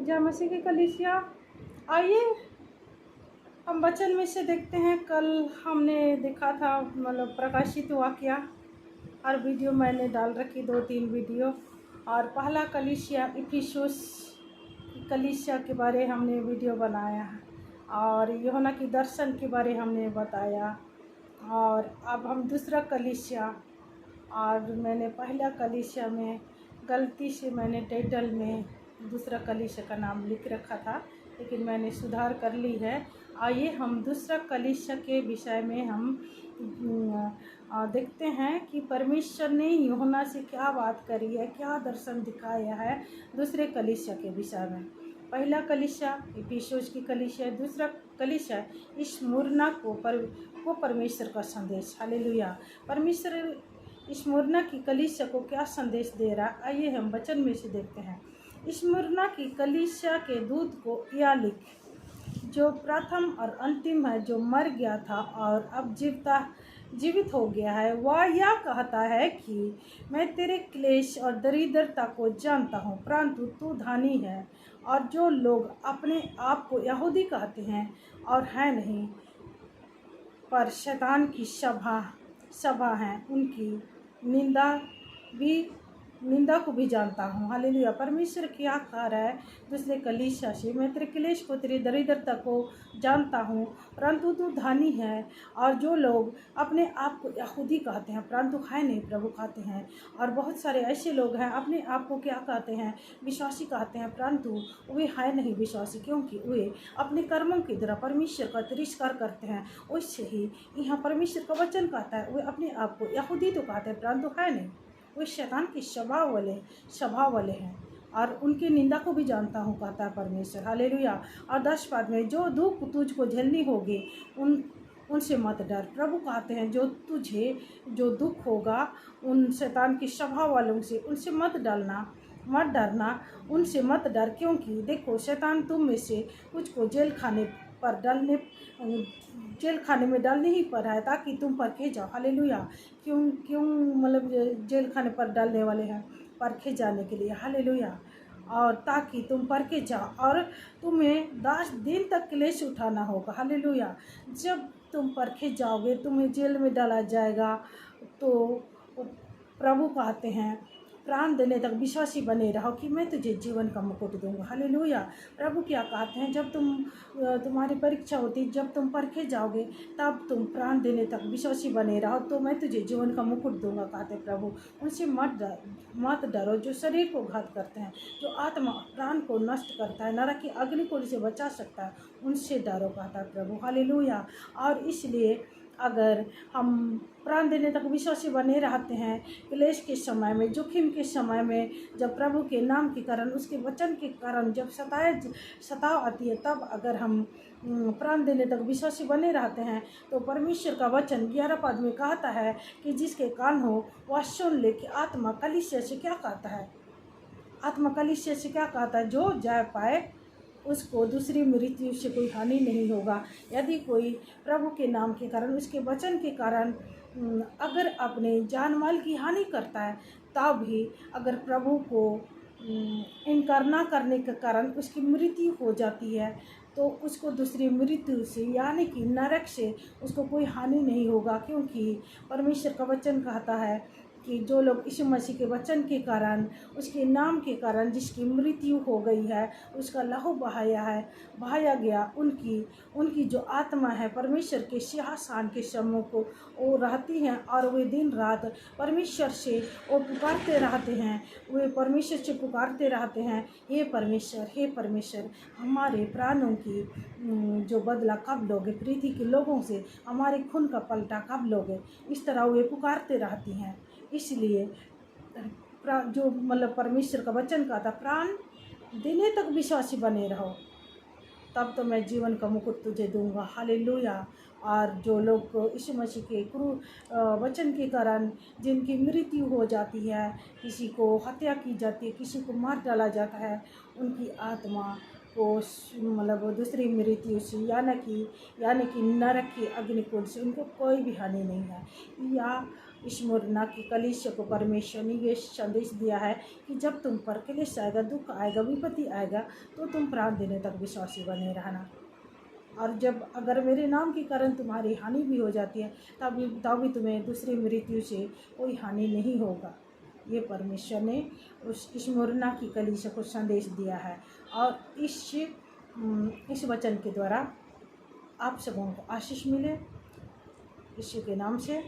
जय मसीह की कलीसिया। आइए हम वचन में से देखते हैं। कल हमने देखा था प्रकाशित वाक्या, और वीडियो मैंने डाल रखी 2-3 वीडियो। और पहला कलीसिया इफिसुस की कलीसिया के बारे हमने वीडियो बनाया, और यूहन्ना की दर्शन के बारे हमने बताया। और अब हम दूसरा कलीसिया, और मैंने पहला कलीसिया में गलती से मैंने टाइटल में दूसरा कलीसिया का नाम लिख रखा था, लेकिन मैंने सुधार कर ली है। आइए हम दूसरा कलीसिया के विषय में हम देखते हैं कि परमेश्वर ने यूहन्ना से क्या बात करी है, क्या दर्शन दिखाया है दूसरे कलीसिया के विषय में। पहला कलीसिया इफिसुस की कलीसिया, दूसरा कलीसिया स्मुरना को परमेश्वर का संदेश। हालेलुया। परमेश्वर स्मुरना की कलीसिया को क्या संदेश दे रहा, आइए हम वचन में से देखते हैं। स्मुरना की कलीसिया के दूत को यह लिख, जो प्रथम और अंतिम है, जो मर गया था और अब जीवित हो गया है, वह यह कहता है कि मैं तेरे क्लेश और दरिद्रता को जानता हूँ, परंतु तू धनी है, और जो लोग अपने आप को यहूदी कहते हैं और है नहीं, पर शैतान की सभा हैं, उनकी निंदा को भी जानता हूँ। हालेलुया। परमेश्वर क्या कह रहा है दूसरे कलीसिया से, मैं तेरे क्लेश को, तेरी दरिद्रता को जानता हूँ, परंतु तू धनी है, और जो लोग अपने आप को यहूदी कहते हैं परंतु है नहीं, प्रभु कहते हैं। और बहुत सारे ऐसे लोग हैं अपने आप को क्या कहते हैं, विश्वासी कहते हैं, परंतु वे है नहीं विश्वासी, क्योंकि वे अपने कर्मों के द्वारा परमेश्वर का तिरस्कार करते हैं। वैसे ही यहाँ परमेश्वर का वचन कहता है, वे अपने आप को यहूदी तो कहते हैं परंतु है नहीं, वे शैतान की स्वभाव वाले हैं, और उनकी निंदा को भी जानता हूँ, कहता है परमेश्वर। हालेलुया। और 10 पद में, जो दुख तुझको झेलनी होगी उनसे मत डर। प्रभु कहते हैं जो दुख होगा उन शैतान की स्वभाव वालों से, उनसे मत डरना, उनसे मत डर, क्योंकि देखो शैतान तुम में से कुछ को जेल खाने में डालने ही पर है, ताकि तुम परखे जाओ। हालेलुया। क्यों जेल खाने पर डालने वाले हैं, परखे जाने के लिए। हालेलुया। और ताकि तुम परखे जाओ, और तुम्हें 10 दिन तक क्लेश उठाना होगा। हालेलुया। जब तुम परखे जाओगे, तुम्हें जेल में डाला जाएगा, तो प्रभु कहते हैं प्राण देने तक विश्वासी बने रहो कि मैं तुझे जीवन का मुकुट दूंगा। हालेलुया। प्रभु क्या कहते हैं, जब तुम्हारी परीक्षा होती, जब तुम परखे जाओगे, तब तुम प्राण देने तक विश्वासी बने रहो, तो मैं तुझे जीवन का मुकुट दूंगा, कहते प्रभु। उनसे मत डरो, जो शरीर को घात करते हैं, जो आत्मा प्राण को नष्ट करता है, नरक की अग्नि को जिसे बचा सकता है, उनसे डरो, कहता है प्रभु। हालेलुया। और इसलिए अगर हम प्राण देने तक विश्वासी बने रहते हैं, क्लेश के समय में, जोखिम के समय में, जब प्रभु के नाम के कारण, उसके वचन के कारण जब सताव आती है, तब अगर हम प्राण देने तक विश्वासी बने रहते हैं, तो परमेश्वर का वचन 11 पद में कहता है कि जिसके कान हो वह सुन ले कि आत्मा कलीसिया से क्या कहता है। आत्मा कलीसिया से क्या कहता है, जो जा पाए उसको दूसरी मृत्यु से कोई हानि नहीं होगा। यदि कोई प्रभु के नाम के कारण, उसके वचन के कारण अगर अपने जान माल की हानि करता है, तब भी अगर प्रभु को इनकार ना करने के कारण उसकी मृत्यु हो जाती है, तो उसको दूसरी मृत्यु से यानी कि नरक से उसको कोई हानि नहीं होगा, क्योंकि परमेश्वर का वचन कहता है कि जो लोग यीशु मसीह के वचन के कारण, उसके नाम के कारण जिसकी मृत्यु हो गई है, उसका लहू बहाया गया, उनकी जो आत्मा है परमेश्वर के सिंहासन के सम्मुख को वो रहती हैं, और वे दिन रात परमेश्वर से वो पुकारते रहते हैं, वे परमेश्वर से पुकारते रहते हैं, हे परमेश्वर, हमारे प्राणों की जो बदला कब लोगे, पृथ्वी के लोगों से हमारे खून का पलटा कब लोगे। इस तरह वे पुकारते रहती हैं। इसलिए जो परमेश्वर का वचन का था, प्राण देने तक विश्वासी बने रहो, तब तो मैं जीवन का मुकुट तुझे दूंगा। हालेलुया। और जो लोग यीशु मसीह के वचन के कारण जिनकी मृत्यु हो जाती है, किसी को हत्या की जाती है, किसी को मार डाला जाता है, उनकी आत्मा को दूसरी मृत्यु से यानी कि नरक की अग्निकुंड से उनको कोई भी हानि नहीं है। या इस मुरना की कलीसिया को परमेश्वर ने ये संदेश दिया है कि जब तुम पर क्लेश आएगा, दुख आएगा, विपत्ति आएगा, तो तुम प्राण देने तक विश्वासी बने रहना। और जब अगर मेरे नाम के कारण तुम्हारी हानि भी हो जाती है, तब भी तुम्हें दूसरी मृत्यु से कोई हानि नहीं होगा। ये परमेश्वर ने इस मुरना की कलीसिया को संदेश दिया है। और इस वचन के द्वारा आप सबों को आशीष मिले यीशु के नाम से।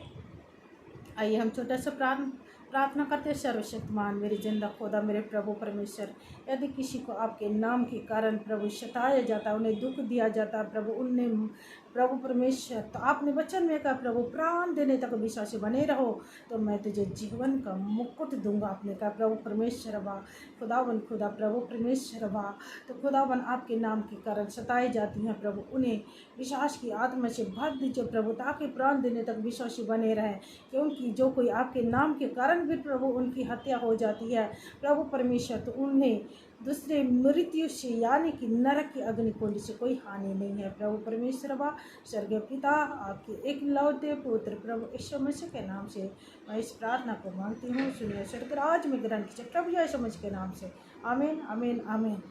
आइए हम छोटा सा प्रार्थना करते हैं। सर्वशक्तिमान मेरे जिंदा खुदा, मेरे प्रभु परमेश्वर, यदि किसी को आपके नाम के कारण प्रभु सताया जाता, उन्हें दुख दिया जाता प्रभु, उन्हें प्रभु परमेश्वर, तो आपने वचन में कहा प्रभु प्राण देने तक विश्वासी बने रहो, तो मैं तुझे जीवन का मुकुट दूंगा। आपने कहा प्रभु परमेश्वर बा, खुदा प्रभु परमेश्वर बा, तो खुदावन आपके नाम के कारण सताई जाती हैं प्रभु, उन्हें विश्वास की आत्मा से भर दीजिए प्रभु, ताकि प्राण देने तक विश्वासी बने रहें। क्योंकि जो कोई आपके नाम के कारण भी प्रभु उनकी हत्या हो जाती है प्रभु परमेश्वर, तो उन्हें दूसरे मृत्यु से यानी कि नरक की अग्निकुंड से कोई हानि नहीं है प्रभु परमेश्वर बा। स्वर्गीय पिता, आपके एक लौटे पुत्र प्रभु यीशु मसीह के नाम से मैं इस प्रार्थना को मांगती हूँ। सुनिए स्वर्ग राज में ग्रहण कीजिए प्रभु यीशु मसीह के नाम से। आमीन, आमीन, आमीन।